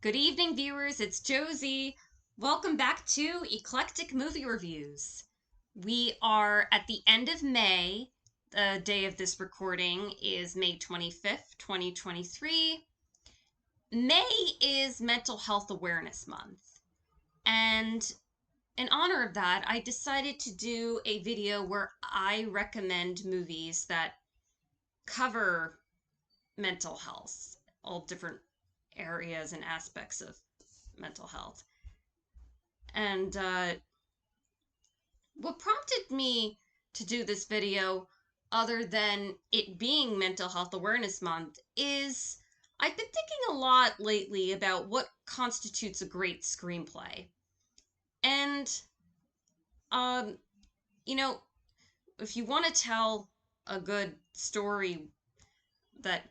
Good evening, viewers. It's Josie. Welcome back to Eclectic Movie Reviews. We are at the end of May. The day of this recording is May 25th, 2023. May is Mental Health Awareness Month. And in honor of that, I decided to do a video where I recommend movies that cover mental health, all different areas and aspects of mental health. And what prompted me to do this video, other than it being Mental Health Awareness Month, is I've been thinking a lot lately about what constitutes a great screenplay. And, um, you know, if you want to tell a good story that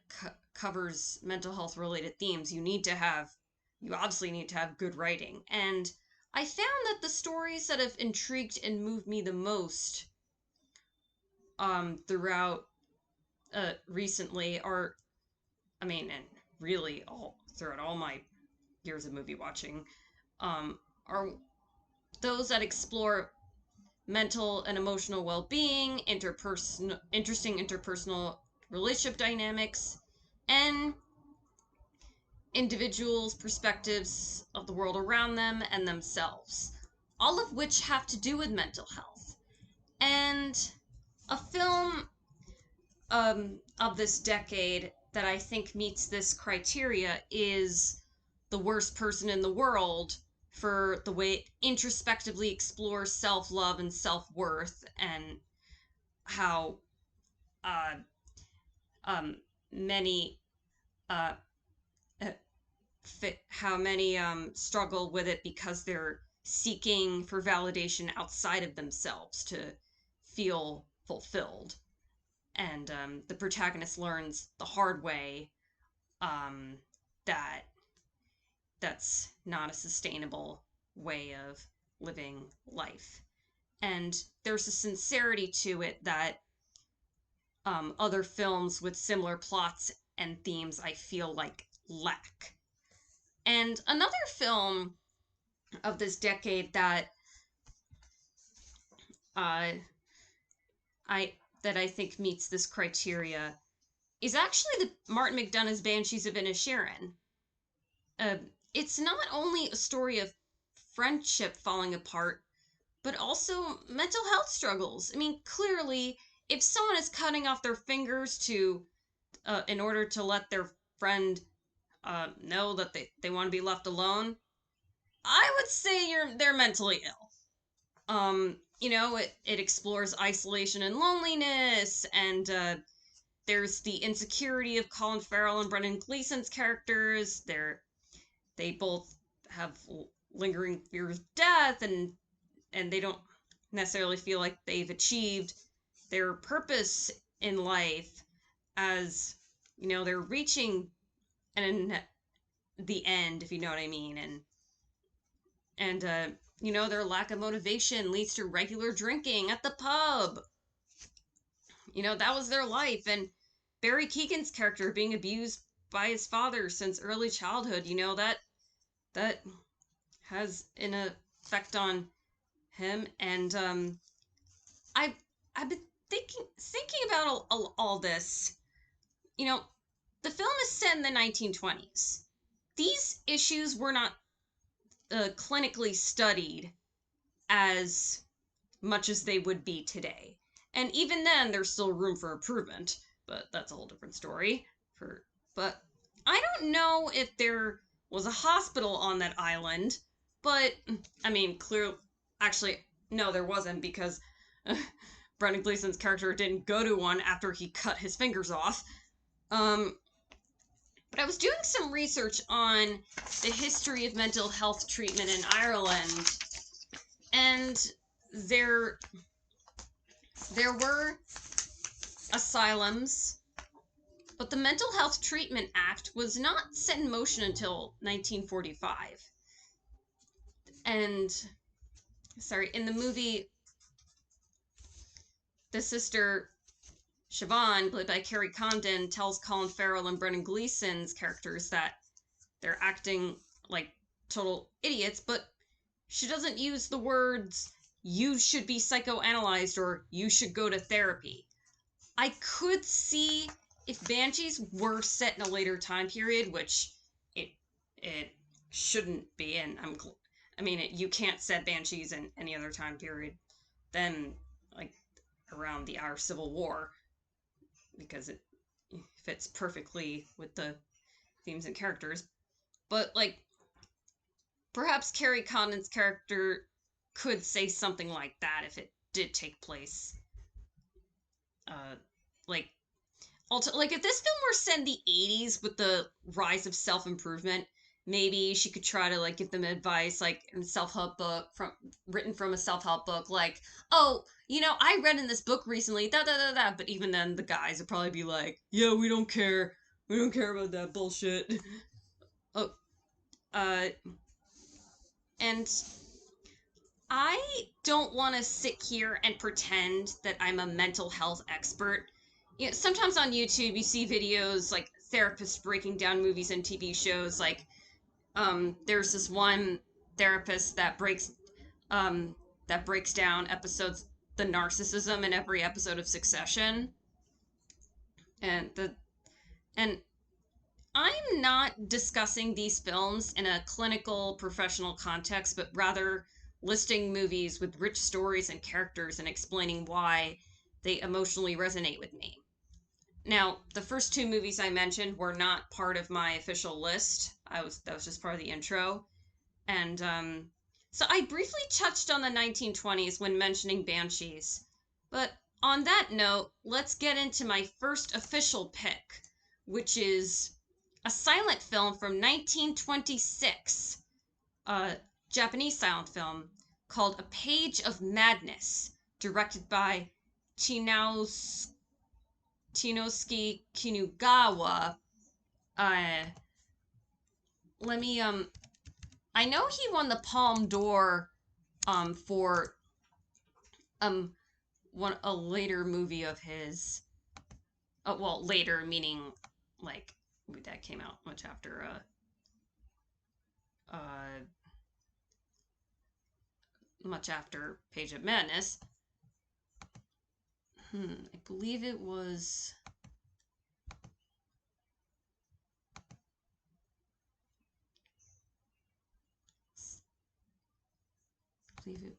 covers mental health related themes, you obviously need to have good writing. And I found that the stories that have intrigued and moved me the most throughout recently are, and really all throughout all my years of movie watching, are those that explore mental and emotional well-being, interesting interpersonal relationship dynamics, and individuals' perspectives of the world around them and themselves, all of which have to do with mental health. And a film of this decade that I think meets this criteria is The Worst Person in the World, for the way it introspectively explores self-love and self-worth, and how uh, um, many uh, how many struggle with it because they're seeking for validation outside of themselves to feel fulfilled. And the protagonist learns the hard way um, that that's not a sustainable way of living life. And there's a sincerity to it that other films with similar plots and themes, I feel like, lack. And another film of this decade uh, I that I think meets this criteria is actually the Martin McDonagh's Banshees of Inisherin. Uh, it's not only a story of friendship falling apart, but also mental health struggles. I mean, clearly, if someone is cutting off their fingers to in order to let their friend know that they want to be left alone, I would say they're mentally ill. It explores isolation and loneliness, and there's the insecurity of Colin Farrell and Brendan Gleeson's characters. They both have lingering fears of death, and they don't necessarily feel like they've achieved their purpose in life, as they're reaching an the end, if you know what I mean. And their lack of motivation leads to regular drinking at the pub. That was their life. And Barry Keoghan's character being abused by his father since early childhood, that has an effect on him. And I I've been thinking about all this. The film is set in the 1920s. These issues were not clinically studied as much as they would be today. And even then, there's still room for improvement, but that's a whole different story. But I don't know if there was a hospital on that island, but clearly, actually, no, there wasn't, because Brendan Gleeson's character didn't go to one after he cut his fingers off. But I was doing some research on the history of mental health treatment in Ireland, and there were asylums, but the Mental Health Treatment Act was not set in motion until 1945. And, sorry, in the movie, the sister Siobhan, played by Carrie Condon, tells Colin Farrell and Brendan Gleeson's characters that they're acting like total idiots, but she doesn't use the words you should be psychoanalyzed or you should go to therapy. I could see if Banshees were set in a later time period, which it it shouldn't be, and you can't set Banshees in any other time period than like around our Civil War, because it fits perfectly with the themes and characters. But like perhaps Carrie Condon's character could say something like that if it did take place. Uh, like like if this film were set in the 80s with the rise of self-improvement, maybe she could try to like give them advice like in a self-help book written from a self-help book, like, oh, I read in this book recently, da da da da, but even then the guys would probably be like, yeah, we don't care about that bullshit. Oh, uh and I don't want to sit here and pretend that I'm a mental health expert. Sometimes on YouTube you see videos like therapists breaking down movies and TV shows. Like, there's this one therapist that breaks down the narcissism in every episode of Succession, and and I'm not discussing these films in a clinical professional context, but rather listing movies with rich stories and characters and explaining why they emotionally resonate with me. Now, the first two movies I mentioned were not part of my official list. That was just part of the intro. And so I briefly touched on the 1920s when mentioning Banshees. But on that note, let's get into my first official pick, which is a silent film from 1926, a Japanese silent film called A Page of Madness, directed by Chinosuke Kinugawa. Let me I know he won the Palme d'Or for a later movie of his. Well, later meaning like that came out much after uh much after Page of Madness. I believe it was. I believe it.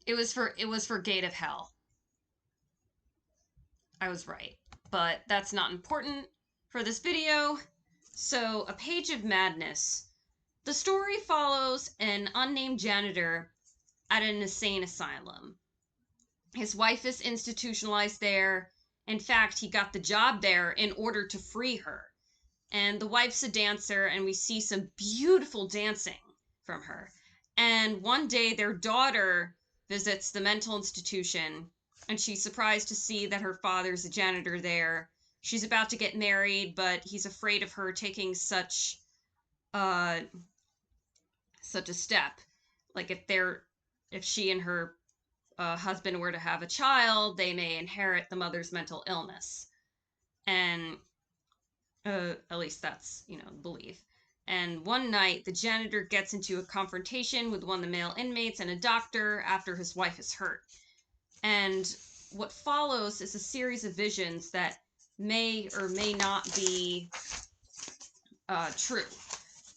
It was for Gate of Hell. I was right, but that's not important for this video. So, A Page of Madness. The story follows an unnamed janitor at an insane asylum. His wife is institutionalized there. In fact, he got the job there in order to free her. And the wife's a dancer, and we see some beautiful dancing from her. And one day, their daughter visits the mental institution, and she's surprised to see that her father's a janitor there. She's about to get married, but he's afraid of her taking uh, such a step. Like if she and her husband were to have a child, they may inherit the mother's mental illness. And at least that's, the belief. And one night, the janitor gets into a confrontation with one of the male inmates and a doctor after his wife is hurt. And what follows is a series of visions that may or may not be true.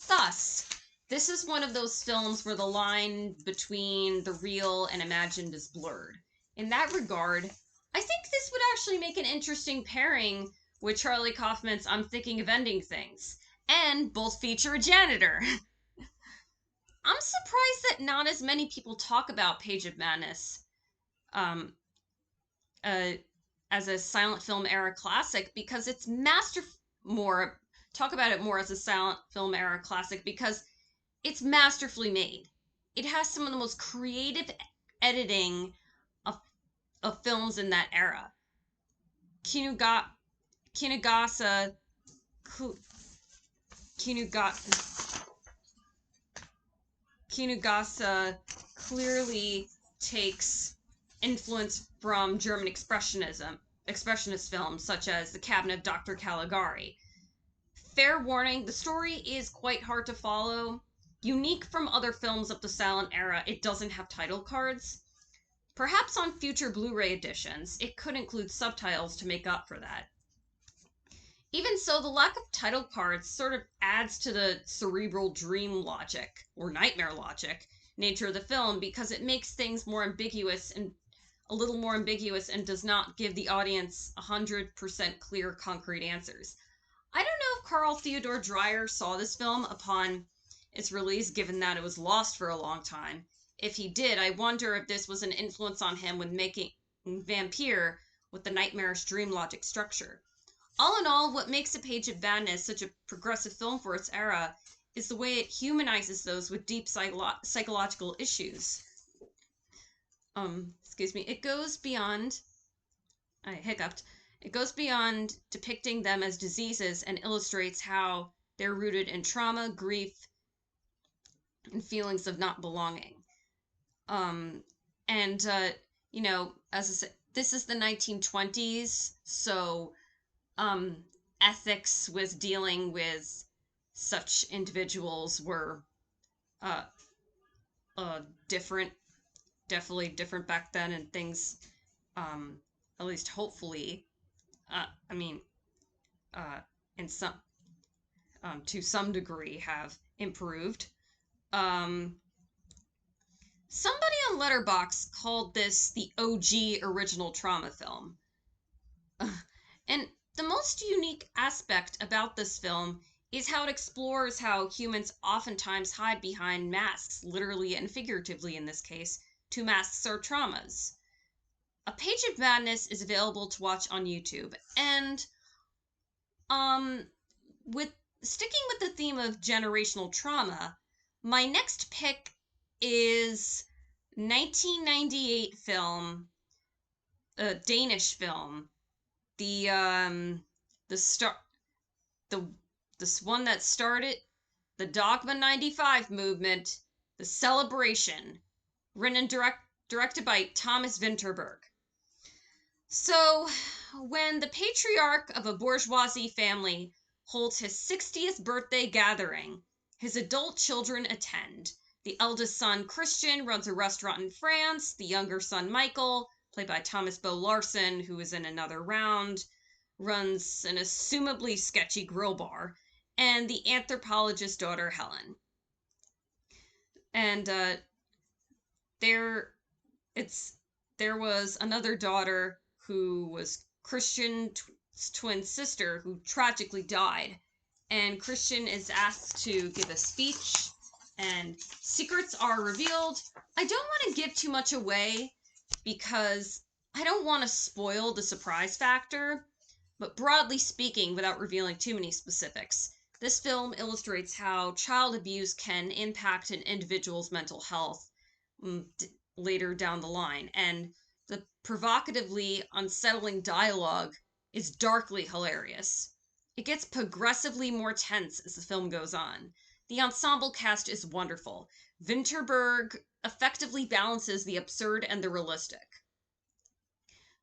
Thus, this is one of those films where the line between the real and imagined is blurred. In that regard, I think this would actually make an interesting pairing with Charlie Kaufman's I'm Thinking of Ending Things, and both feature a janitor. I'm surprised that not as many people talk about Page of Madness um, as a silent film era classic, because it's talk about it more as a silent film era classic because it's masterfully made. it has some of the most creative editing of films in that era. Kinuga, Kinugasa, Kinugasa clearly takes influence from German expressionist films such as The Cabinet of Dr. Caligari. Fair warning, the story is quite hard to follow. Unique from other films of the silent era, it doesn't have title cards. Perhaps on future Blu-ray editions, it could include subtitles to make up for that. Even so, the lack of title cards sort of adds to the cerebral dream logic, or nightmare logic, nature of the film because it makes things more ambiguous and a little more ambiguous and does not give the audience 100% clear, concrete answers. I don't know if Carl Theodor Dreyer saw this film upon its release, given that it was lost for a long time. If he did, I wonder if this was an influence on him when making Vampire with the nightmarish dream logic structure. All in all, what makes A Page of Madness such a progressive film for its era is the way it humanizes those with deep psychological issues. Excuse me. It goes beyond... I hiccuped. It goes beyond depicting them as diseases and illustrates how they're rooted in trauma, grief, and feelings of not belonging. You know, as I said, this is the 1920s, so ethics with dealing with such individuals were different, definitely different back then, and things, at least hopefully, I mean, in some, to some degree, have improved. Somebody on Letterboxd called this the OG original trauma film. And the most unique aspect about this film is how it explores how humans oftentimes hide behind masks, literally and figuratively in this case, to mask our traumas. A Page of Madness is available to watch on YouTube, and with sticking with the theme of generational trauma, my next pick is 1998 film, a Danish film, the this one that started the Dogma 95 movement, The Celebration, written and directed by Thomas Vinterberg. So, when the patriarch of a bourgeoisie family holds his 60th birthday gathering, his adult children attend. The eldest son, Christian, runs a restaurant in France. The younger son, Michael, played by Thomas Bo Larsen, who is in Another Round, runs an assumably sketchy grill bar. And the anthropologist's daughter, Helen. And there was another daughter who was Christian's twin sister who tragically died. And Christian is asked to give a speech, and secrets are revealed. I don't want to give too much away because I don't want to spoil the surprise factor, but broadly speaking, without revealing too many specifics, this film illustrates how child abuse can impact an individual's mental health later down the line, and the provocatively unsettling dialogue is darkly hilarious. It gets progressively more tense as the film goes on. The ensemble cast is wonderful. Vinterberg effectively balances the absurd and the realistic.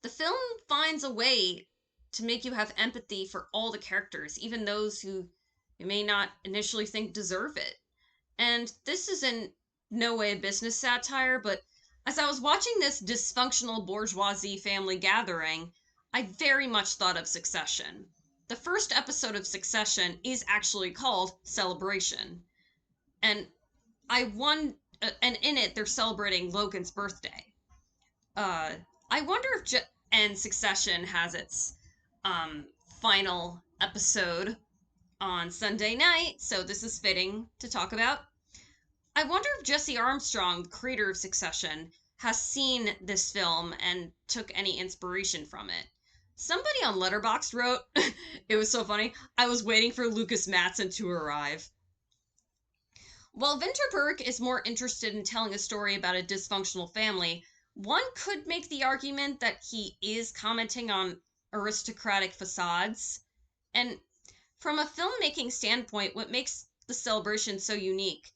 The film finds a way to make you have empathy for all the characters, even those who you may not initially think deserve it. And this is in no way a business satire, but as I was watching this dysfunctional bourgeoisie family gathering, I very much thought of Succession. The first episode of Succession is actually called Celebration. And and in it, they're celebrating Logan's birthday. I wonder if and Succession has its final episode on Sunday night, so this is fitting to talk about. I wonder if Jesse Armstrong, the creator of Succession, has seen this film and took any inspiration from it. Somebody on Letterboxd wrote, it was so funny, I was waiting for Lucas Matson to arrive. While Winterberg is more interested in telling a story about a dysfunctional family, one could make the argument that he is commenting on aristocratic facades. And from a filmmaking standpoint, what makes the celebration so unique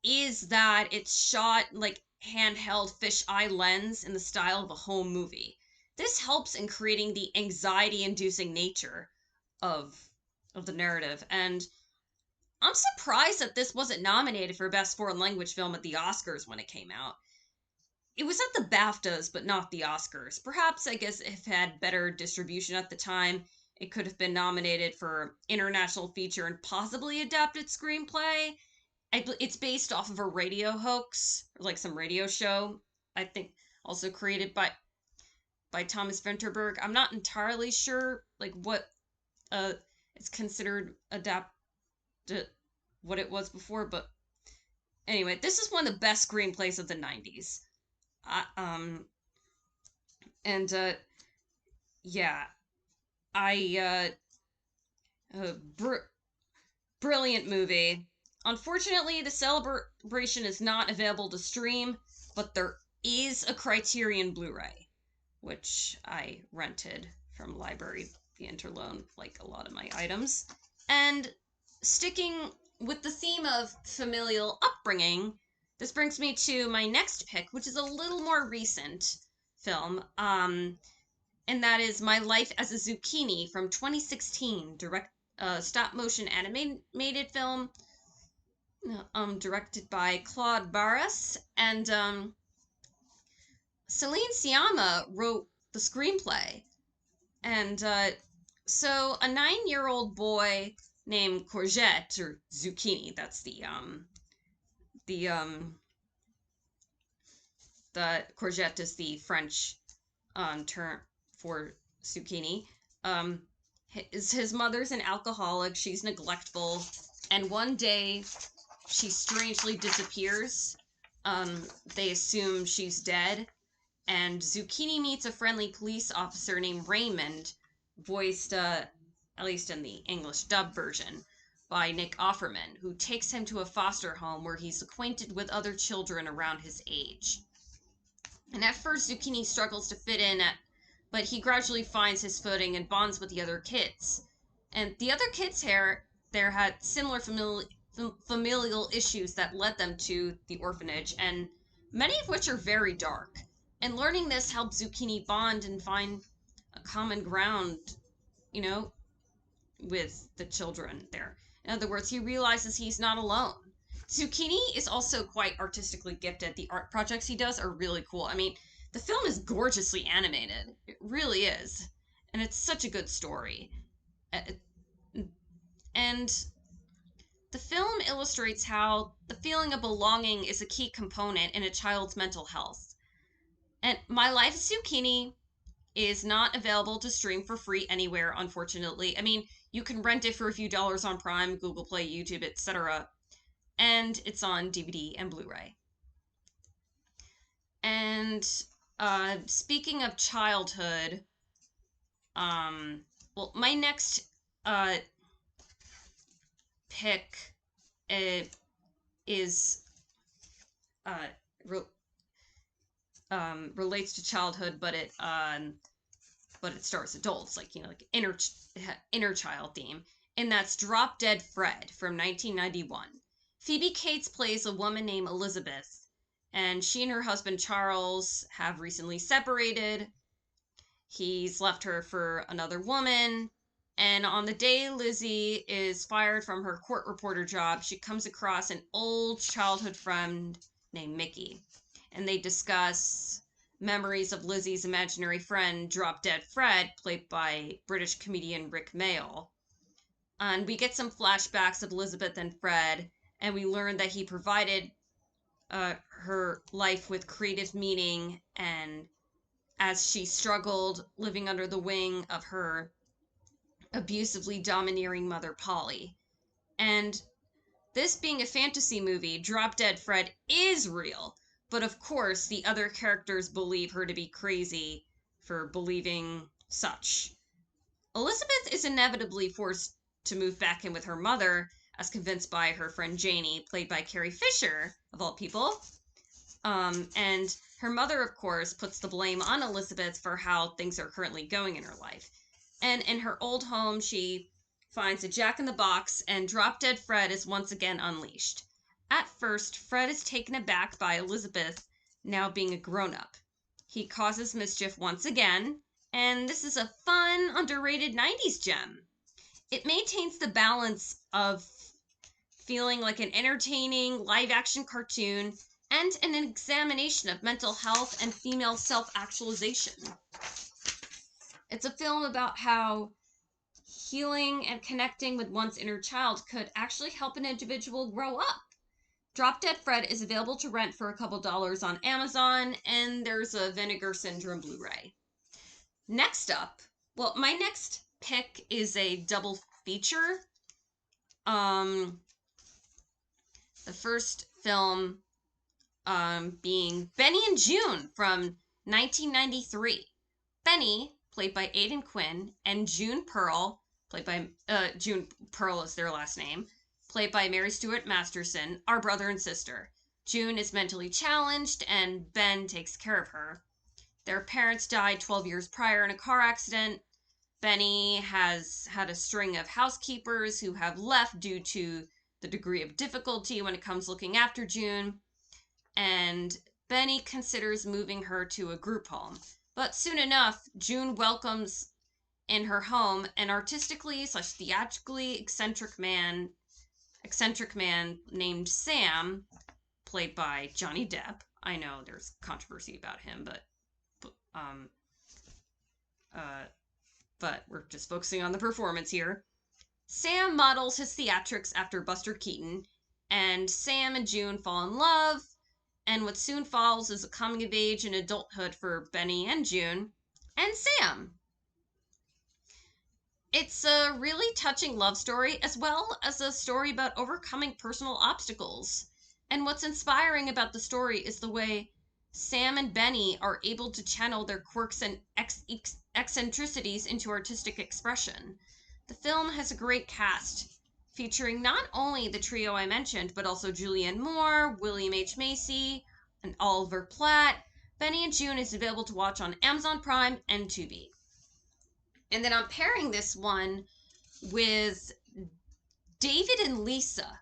is that it's shot like handheld fisheye lens in the style of a home movie. This helps in creating the anxiety-inducing nature of of the narrative. And I'm surprised that this wasn't nominated for Best Foreign Language Film at the Oscars when it came out. It was at the BAFTAs, but not the Oscars. Perhaps, I guess, if it had better distribution at the time, it could have been nominated for International Feature and possibly Adapted Screenplay. It's based off of a radio hoax, or like some radio show, I think, also created by Thomas Vinterberg. I'm not entirely sure, like, what it's considered adapt what it was before, but anyway, this is one of the best screenplays of the 90s. Uh, um, and yeah, I brilliant movie. Unfortunately, the celebration is not available to stream, but there is a Criterion Blu-ray, which I rented from Library the Interloan, like a lot of my items. And sticking with the theme of familial upbringing, this brings me to my next pick, which is a little more recent film. And that is My Life as a Zucchini from 2016, stop motion animated film, directed by Claude Barras, and Celine Sciamma wrote the screenplay. And so a 9-year-old boy named Courgette, or Zucchini, that's the courgette is the French term for zucchini. His mother's an alcoholic, she's neglectful, and one day she strangely disappears. They assume she's dead, and Zucchini meets a friendly police officer named Raymond, voiced, at least in the English dub version, by Nick Offerman, who takes him to a foster home where he's acquainted with other children around his age. And at first, Zucchini struggles to fit in, but he gradually finds his footing and bonds with the other kids. And the other kids there had similar familial issues that led them to the orphanage, and many of which are very dark. And learning this helps Zucchini bond and find a common ground, you know, with the children there. In other words, he realizes he's not alone. Zucchini is also quite artistically gifted. The art projects he does are really cool. I mean, the film is gorgeously animated. It really is. And it's such a good story. And the film illustrates how the feeling of belonging is a key component in a child's mental health. And My Life as Zucchini is not available to stream for free anywhere, unfortunately. I mean, you can rent it for a few dollars on Prime, Google Play, YouTube, etc. And it's on DVD and Blu-ray. And speaking of childhood, well, my next pick is relates to childhood, but it stars adults, like, you know, like inner child theme, and that's Drop Dead Fred from 1991. Phoebe Cates plays a woman named Elizabeth, and she and her husband Charles have recently separated. He's left her for another woman, and on the day Lizzie is fired from her court reporter job, she comes across an old childhood friend named Mickey, and they discuss memories of Lizzie's imaginary friend, Drop Dead Fred, played by British comedian Rick Mayall. And we get some flashbacks of Elizabeth and Fred, and we learn that he provided her life with creative meaning, and as she struggled living under the wing of her abusively domineering mother, Polly. And this being a fantasy movie, Drop Dead Fred is real, but of course the other characters believe her to be crazy for believing such. Elizabeth is inevitably forced to move back in with her mother as convinced by her friend Janie, played by Carrie Fisher, of all people. And her mother, of course, puts the blame on Elizabeth for how things are currently going in her life. And in her old home, she finds a jack-in-the-box, and drop-dead Fred is once again unleashed. At first, Fred is taken aback by Elizabeth now being a grown-up. He causes mischief once again, and this is a fun, underrated 90s gem. It maintains the balance of feeling like an entertaining live-action cartoon and an examination of mental health and female self-actualization. It's a film about how healing and connecting with one's inner child could actually help an individual grow up. Drop Dead Fred is available to rent for a couple dollars on Amazon, and there's a Vinegar Syndrome Blu-ray. Next up, well, my next pick is a double feature. The first film being Benny and June from 1993. Benny, played by Aidan Quinn, and June Pearl, played by June Pearl is their last name, played by Mary Stuart Masterson, are brother and sister. June is mentally challenged, and Ben takes care of her. Their parents died 12 years prior in a car accident. Benny has had a string of housekeepers who have left due to the degree of difficulty when it comes looking after June, and Benny considers moving her to a group home. But soon enough, June welcomes in her home an artistically/theatrically eccentric man named Sam, played by Johnny Depp. I know there's controversy about him, but we're just focusing on the performance here. Sam models his theatrics after Buster Keaton, and Sam and June fall in love, and what soon follows is a coming of age and adulthood for Benny and June and Sam. It's a really touching love story, as well as a story about overcoming personal obstacles. And what's inspiring about the story is the way Sam and Benny are able to channel their quirks and eccentricities into artistic expression. The film has a great cast, featuring not only the trio I mentioned, but also Julianne Moore, William H. Macy, and Oliver Platt. Benny and June is available to watch on Amazon Prime and Tubi. And then I'm pairing this one with David and Lisa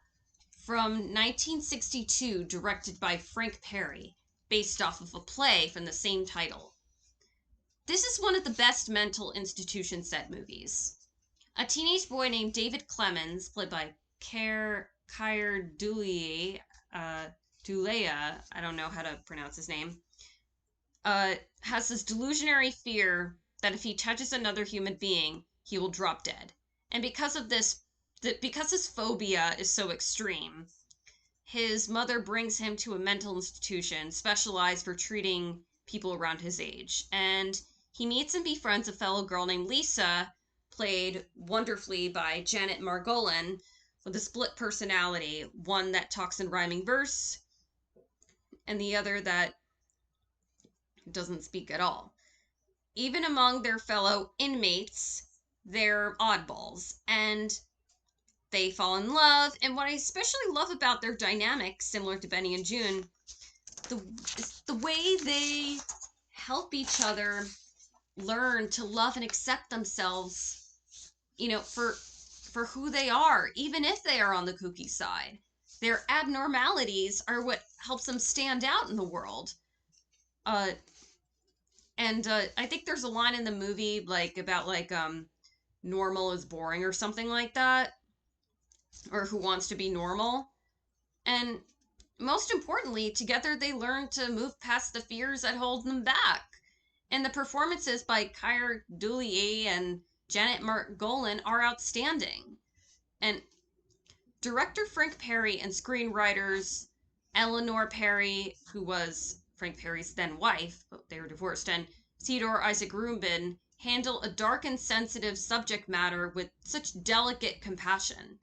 from 1962, directed by Frank Perry, based off of a play from the same title. This is one of the best mental institution set movies. A teenage boy named David Clemens, played by Keir Dullea, I don't know how to pronounce his name, has this delusionary fear that if he touches another human being, he will drop dead. And because of this, because his phobia is so extreme, his mother brings him to a mental institution specialized for treating people around his age. And he meets and befriends a fellow girl named Lisa, played wonderfully by Janet Margolin, with a split personality, one that talks in rhyming verse, and the other that doesn't speak at all. Even among their fellow inmates, they're oddballs, and they fall in love. And what I especially love about their dynamic, similar to Benny and June, is the way they help each other learn to love and accept themselves, for who they are, even if they are on the kooky side. Their abnormalities are what helps them stand out in the world. And I think there's a line in the movie about normal is boring or something like that, or who wants to be normal. And most importantly, together they learn to move past the fears that hold them back. And the performances by Keir Dullea and Janet Margolin are outstanding. And director Frank Perry and screenwriters Eleanor Perry, who was Frank Perry's then wife, but they were divorced, and Theodore Isaac Rubin handle a dark and sensitive subject matter with such delicate compassion.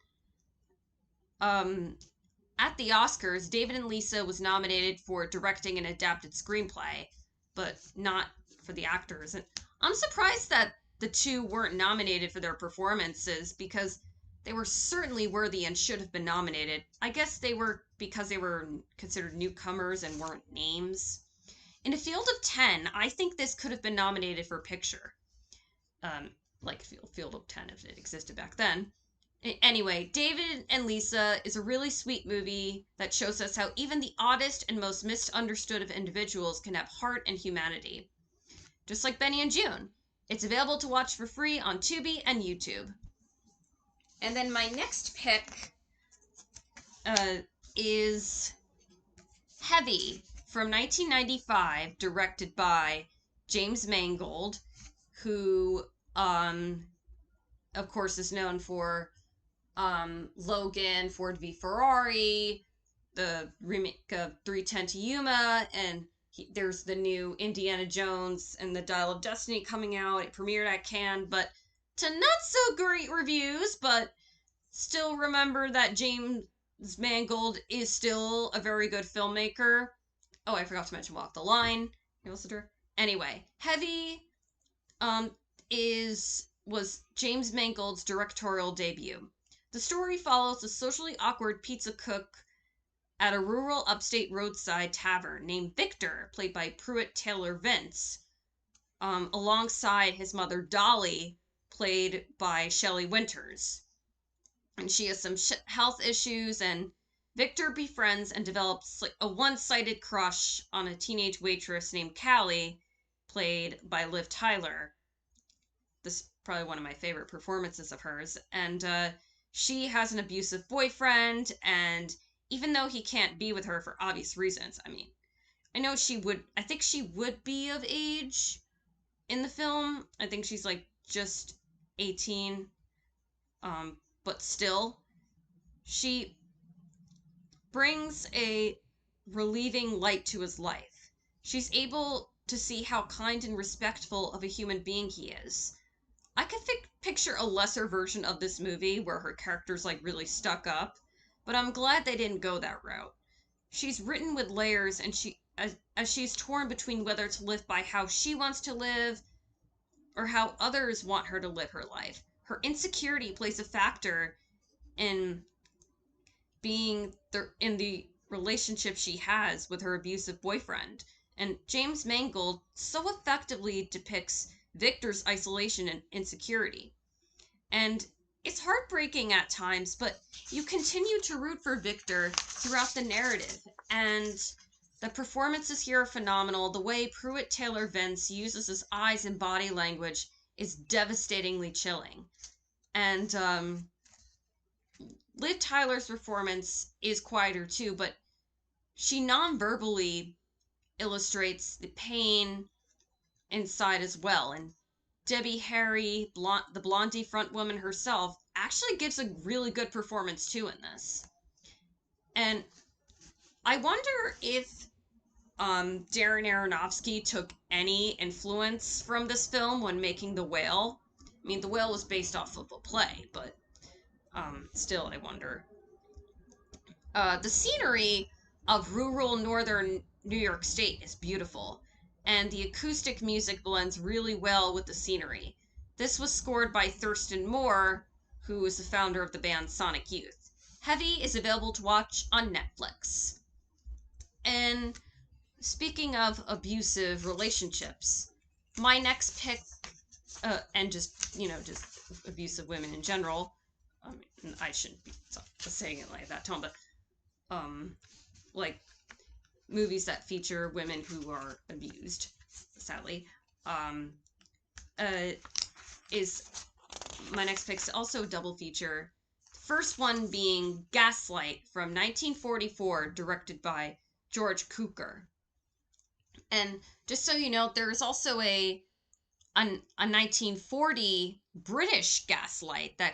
At the Oscars, David and Lisa was nominated for directing an adapted screenplay, but not for the actors. And I'm surprised that the two weren't nominated for their performances, because they were certainly worthy and should have been nominated. I guess they were because they were considered newcomers and weren't names. In a field of 10, I think this could have been nominated for picture. Like Field of 10 if it existed back then. Anyway, David and Lisa is a really sweet movie that shows us how even the oddest and most misunderstood of individuals can have heart and humanity. Just like Benny and June. It's available to watch for free on Tubi and YouTube. And then my next pick is Heavy from 1995, directed by James Mangold, who, of course, is known for Logan, Ford v Ferrari, the remake of 3:10 to Yuma, and there's the new Indiana Jones and the Dial of Destiny coming out. It premiered at Cannes, but to not so great reviews, but still remember that James Mangold is still a very good filmmaker. Oh, I forgot to mention Walk the Line. Anyway, Heavy was James Mangold's directorial debut. The story follows a socially awkward pizza cook at a rural upstate roadside tavern named Victor, played by Pruitt Taylor Vince, alongside his mother Dolly, played by Shelley Winters. And she has some health issues, and Victor befriends and develops a one-sided crush on a teenage waitress named Callie, played by Liv Tyler. This is probably one of my favorite performances of hers. And she has an abusive boyfriend, and even though he can't be with her for obvious reasons, I mean, I think she would be of age in the film. I think she's like just 18, but still, she brings a relieving light to his life. She's able to see how kind and respectful of a human being he is. I could picture a lesser version of this movie where her character's like really stuck up, but I'm glad they didn't go that route. She's written with layers, and as she's torn between whether to live by how she wants to live or how others want her to live her life. Her insecurity plays a factor in being in the relationship she has with her abusive boyfriend. And James Mangold so effectively depicts Victor's isolation and insecurity. And it's heartbreaking at times, but you continue to root for Victor throughout the narrative. And the performances here are phenomenal. The way Pruitt Taylor Vince uses his eyes and body language is devastatingly chilling. And Liv Tyler's performance is quieter too, but she non-verbally illustrates the pain inside as well. And Debbie Harry, the Blondie frontwoman herself, actually gives a really good performance too in this. And I wonder if Darren Aronofsky took any influence from this film when making The Whale. I mean, The Whale was based off of a play, but still, I wonder. The scenery of rural northern New York State is beautiful, and the acoustic music blends really well with the scenery. This was scored by Thurston Moore, who is the founder of the band Sonic Youth. Heavy is available to watch on Netflix. And speaking of abusive relationships, my next pick, and just abusive women in general, I mean, I shouldn't be saying it like that tone, but like movies that feature women who are abused, sadly, is my next pick's also a double feature. First one being Gaslight from 1944, directed by George Cukor. And just so you know, there's also a 1940 British Gaslight that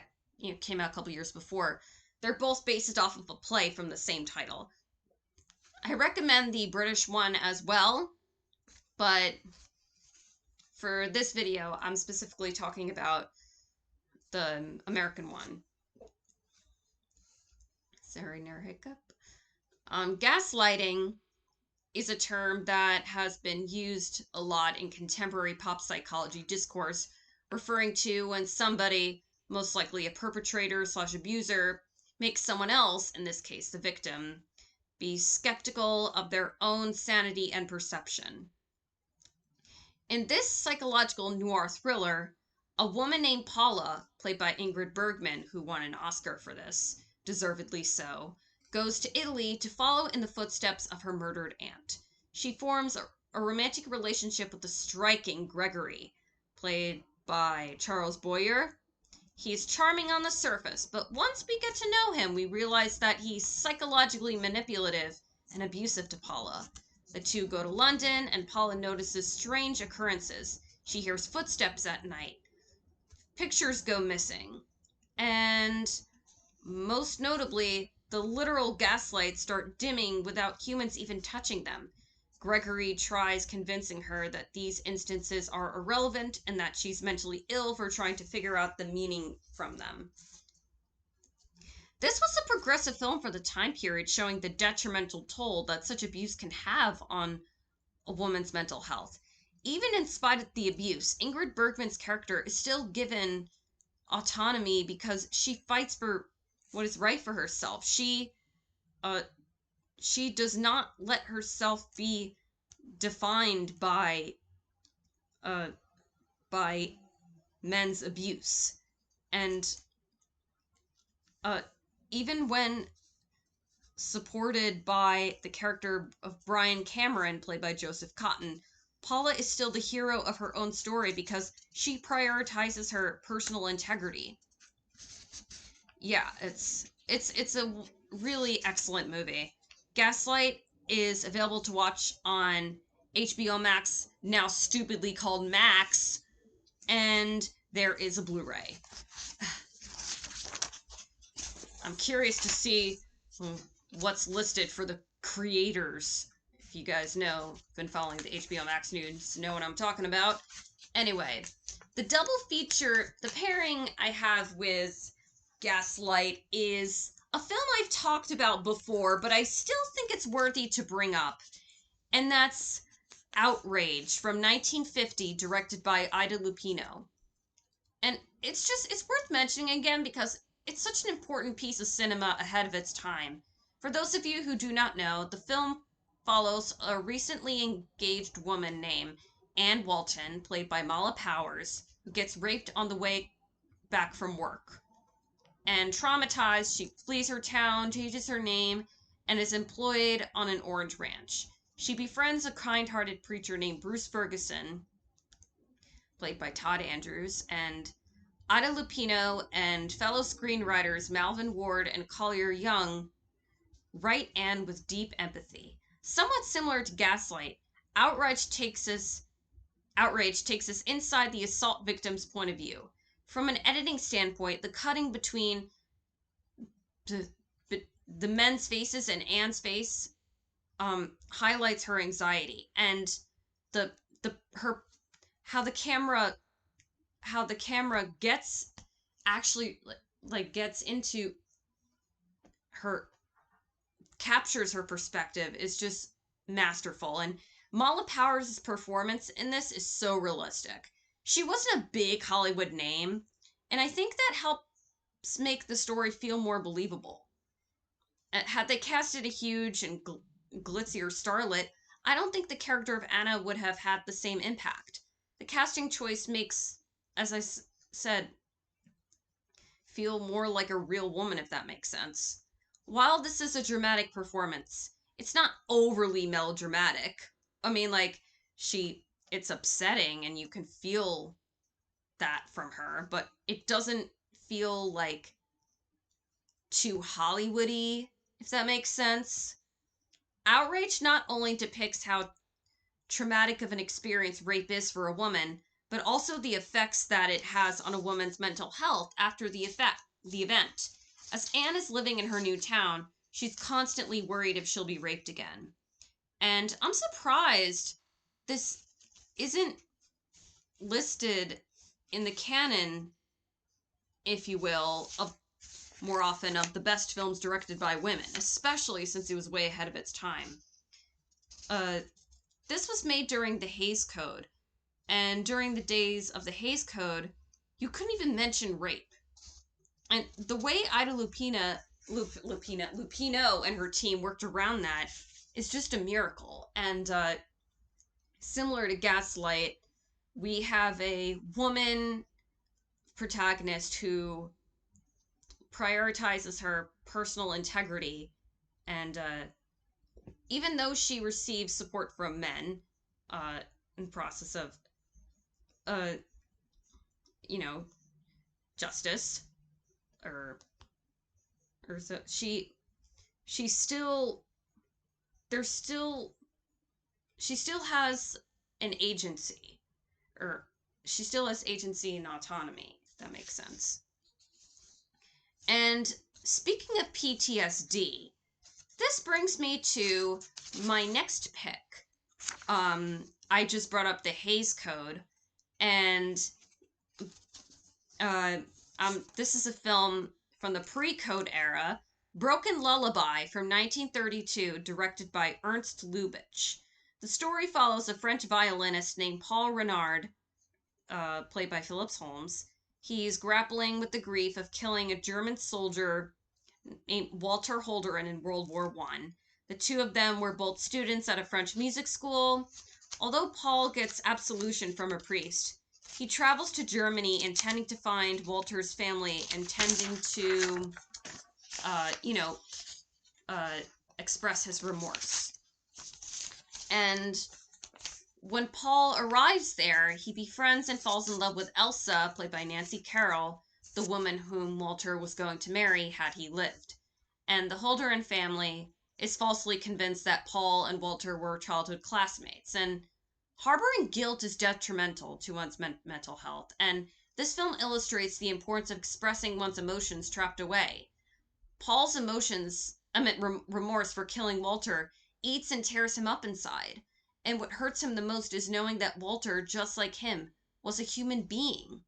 came out a couple years before. They're both based off of a play from the same title. I recommend the British one as well, but for this video, I'm specifically talking about the American one. Sorry, near hiccup. Gaslighting is a term that has been used a lot in contemporary pop psychology discourse, referring to when somebody most likely a perpetrator slash abuser, makes someone else, in this case the victim, be skeptical of their own sanity and perception. In this psychological noir thriller, a woman named Paula, played by Ingrid Bergman, who won an Oscar for this, deservedly so, goes to Italy to follow in the footsteps of her murdered aunt. She forms a romantic relationship with the striking Gregory, played by Charles Boyer. He's charming on the surface, but once we get to know him, we realize that he's psychologically manipulative and abusive to Paula. The two go to London, and Paula notices strange occurrences. She hears footsteps at night. Pictures go missing. And most notably, the literal gaslights start dimming without humans even touching them. Gregory tries convincing her that these instances are irrelevant and that she's mentally ill for trying to figure out the meaning from them. This was a progressive film for the time period, showing the detrimental toll that such abuse can have on a woman's mental health. Even in spite of the abuse, Ingrid Bergman's character is still given autonomy because she fights for what is right for herself. She does not let herself be defined by men's abuse. And even when supported by the character of Brian Cameron, played by Joseph Cotton, Paula is still the hero of her own story because she prioritizes her personal integrity. Yeah, it's a really excellent movie. Gaslight is available to watch on HBO Max, now stupidly called Max, and there is a Blu-ray. I'm curious to see what's listed for the creators. If you guys know, been following the HBO Max news, know what I'm talking about. Anyway, the double feature, the pairing I have with Gaslight is a film I've talked about before, but I still think it's worthy to bring up. And that's Outrage from 1950, directed by Ida Lupino. And it's worth mentioning again because it's such an important piece of cinema ahead of its time. For those of you who do not know, the film follows a recently engaged woman named Anne Walton, played by Mala Powers, who gets raped on the way back from work. And traumatized, she flees her town, changes her name, and is employed on an orange ranch. She befriends a kind-hearted preacher named Bruce Ferguson, played by Todd Andrews, and Ida Lupino and fellow screenwriters Malvin Ward and Collier Young write Anne with deep empathy. Somewhat similar to Gaslight, Outrage takes us inside the assault victim's point of view. From an editing standpoint, the cutting between the men's faces and Anne's face highlights her anxiety, and her how the camera gets actually gets into her, captures her perspective is just masterful. And Mala Powers' performance in this is so realistic. She wasn't a big Hollywood name, and I think that helps make the story feel more believable. Had they casted a huge and glitzier starlet, I don't think the character of Anna would have had the same impact. The casting choice makes, as I said, feel more like a real woman, if that makes sense. While this is a dramatic performance, it's not overly melodramatic. I mean, it's upsetting and you can feel that from her, but it doesn't feel like too Hollywoody, if that makes sense. Outrage not only depicts how traumatic of an experience rape is for a woman, but also the effects that it has on a woman's mental health after the event. As Anne is living in her new town, she's constantly worried if she'll be raped again. And I'm surprised this isn't listed in the canon, if you will, of more often of the best films directed by women, especially since it was way ahead of its time. This was made during the Hays Code, and during the days of the Hays Code, you couldn't even mention rape. And the way Ida Lupino and her team worked around that is just a miracle. And similar to Gaslight, we have a woman protagonist who prioritizes her personal integrity, and even though she receives support from men in the process of uh, you know, justice, or so she still there's still she still has an agency, or she still has agency and autonomy, if that makes sense. And speaking of PTSD, this brings me to my next pick. I just brought up the Hays Code, and uh, this is a film from the pre-Code era, Broken Lullaby from 1932, directed by Ernst Lubitsch. The story follows a French violinist named Paul Renard, played by Phillips Holmes. He's grappling with the grief of killing a German soldier named Walter Holderin in World War I. The two of them were both students at a French music school. Although Paul gets absolution from a priest, he travels to Germany intending to find Walter's family, intending to, you know, express his remorse. And when Paul arrives there, he befriends and falls in love with Elsa, played by Nancy Carroll, the woman whom Walter was going to marry had he lived. And the Holderin family is falsely convinced that Paul and Walter were childhood classmates. And harboring guilt is detrimental to one's mental health. And this film illustrates the importance of expressing one's emotions trapped away. Paul's remorse for killing Walter, eats and tears him up inside. And what hurts him the most is knowing that Walter, just like him, was a human being.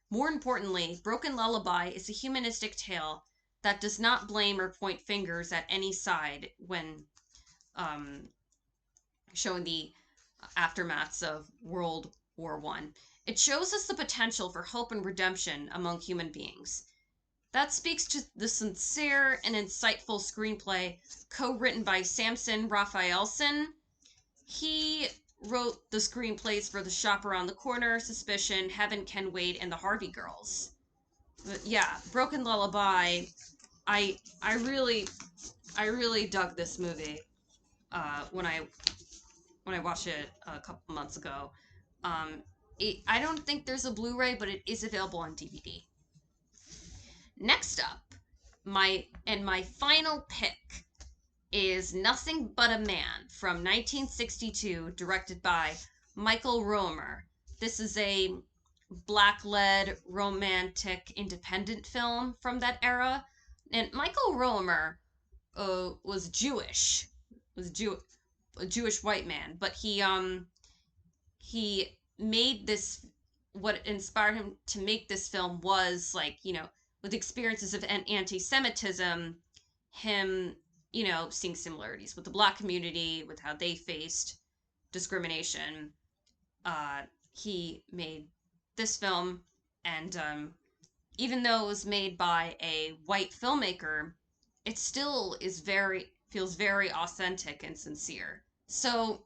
More importantly, Broken Lullaby is a humanistic tale that does not blame or point fingers at any side when showing the aftermaths of World War I. It shows us the potential for hope and redemption among human beings. That speaks to the sincere and insightful screenplay co-written by Samson Raphaelson. He wrote the screenplays for The Shop Around the Corner, Suspicion, Heaven Can Wait, and The Harvey Girls. But yeah, Broken Lullaby, I really dug this movie when I watched it a couple months ago. I don't think there's a Blu-ray, but it is available on DVD. Next up, my final pick is Nothing But a Man from 1962, directed by Michael Romer. This is a black-led romantic independent film from that era, and Michael Romer was Jewish, a Jewish white man, but he made this. What inspired him to make this film was, like, with experiences of anti-Semitism, him, seeing similarities with the black community, with how they faced discrimination. He made this film, and even though it was made by a white filmmaker, it still feels very authentic and sincere. So,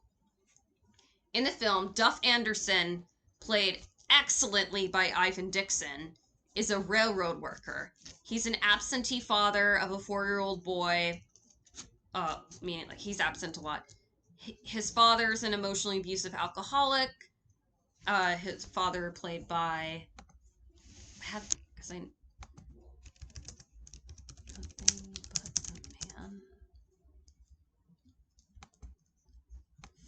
in the film, Duff Anderson, played excellently by Ivan Dixon, is a railroad worker. He's an absentee father of a 4-year-old boy, meaning, like, he's absent a lot. His father's an emotionally abusive alcoholic. His father, played by...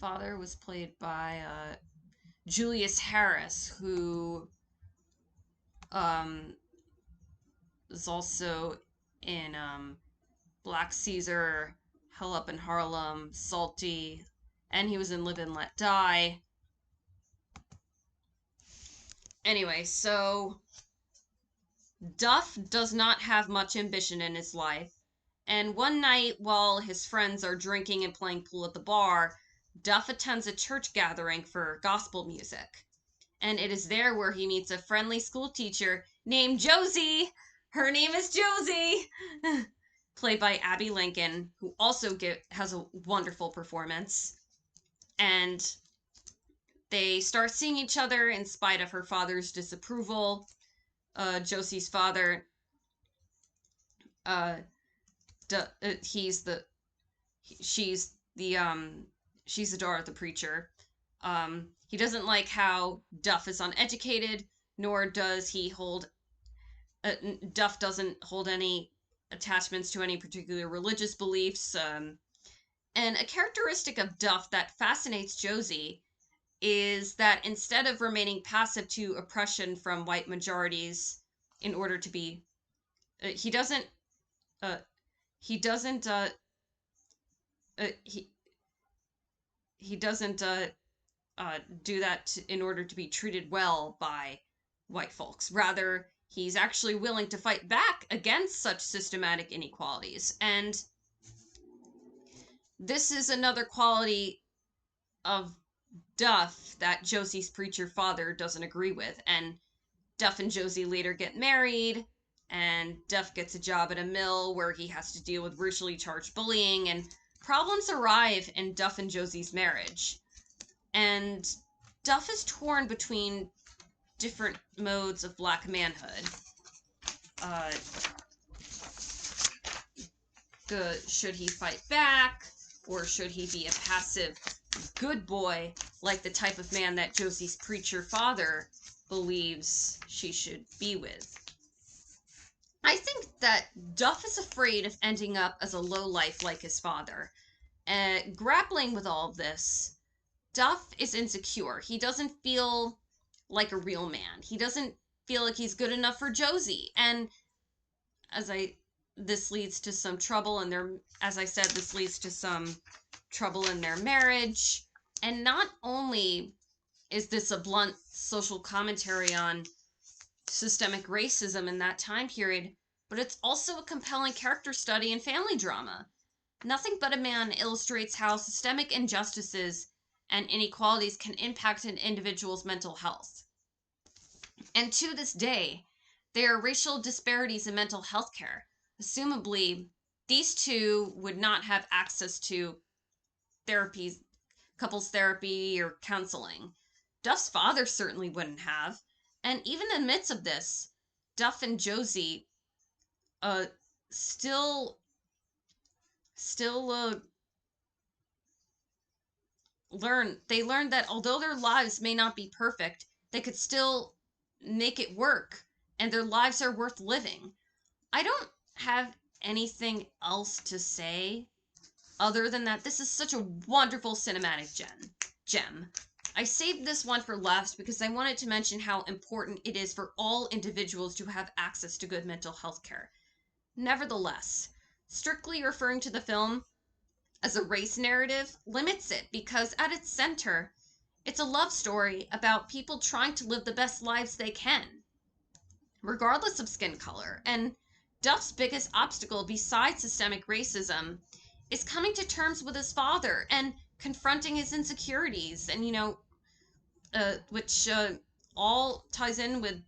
Father was played by Julius Harris, who is also in Black Caesar, Hell Up in Harlem, Salty, and he was in Live and Let Die. Anyway, so Duff does not have much ambition in his life, and one night while his friends are drinking and playing pool at the bar, Duff attends a church gathering for gospel music. And it is there where he meets a friendly school teacher named Josie, Her name is Josie, played by Abby Lincoln, who also has a wonderful performance. And they start seeing each other in spite of her father's disapproval. Josie's father, uh, he's the she's the she's the daughter of the preacher. He doesn't like how Duff is uneducated, nor does he hold Duff doesn't hold any attachments to any particular religious beliefs. And a characteristic of Duff that fascinates Josie is that instead of remaining passive to oppression from white majorities in order to be, he doesn't, uh, he doesn't, he doesn't do that in order to be treated well by white folks. Rather, he's actually willing to fight back against such systematic inequalities. And this is another quality of Duff that Josie's preacher father doesn't agree with. And Duff and Josie later get married, and Duff gets a job at a mill where he has to deal with racially charged bullying, and problems arrive in Duff and Josie's marriage. And Duff is torn between different modes of black manhood. Should he fight back, or should he be a passive good boy, like the type of man that Josie's preacher father believes she should be with? I think that Duff is afraid of ending up as a lowlife like his father. Grappling with all of this, Duff is insecure. He doesn't feel like a real man. He doesn't feel like he's good enough for Josie. And this leads to some trouble in their, as I said, this leads to some trouble in their marriage. And not only is this a blunt social commentary on systemic racism in that time period, but it's also a compelling character study in family drama. Nothing But a Man illustrates how systemic injustices and inequalities can impact an individual's mental health. And to this day, there are racial disparities in mental health care. Assumably, these two would not have access to therapies, couples therapy, or counseling. Duff's father certainly wouldn't have. And even in the midst of this, Duff and Josie still learn that although their lives may not be perfect, they could still make it work, and their lives are worth living. I don't have anything else to say other than that this is such a wonderful cinematic gem. I saved this one for last because I wanted to mention how important it is for all individuals to have access to good mental health care. Nevertheless, strictly referring to the film as a race narrative limits it because at its center, it's a love story about people trying to live the best lives they can, regardless of skin color. And Duff's biggest obstacle besides systemic racism is coming to terms with his father and confronting his insecurities, and which all ties in with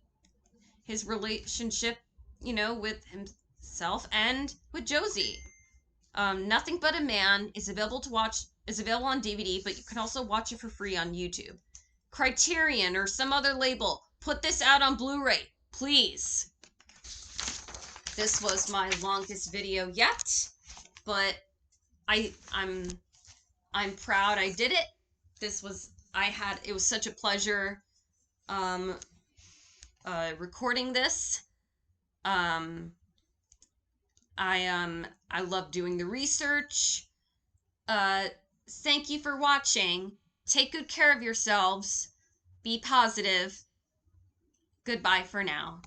his relationship, with himself and with Josie. Nothing But a Man is available on DVD, but you can also watch it for free on YouTube. Criterion or some other label, put this out on Blu-ray, please. This was my longest video yet, but I'm proud I did it. It was such a pleasure recording this. I love doing the research. Thank you for watching. Take good care of yourselves. Be positive. Goodbye for now.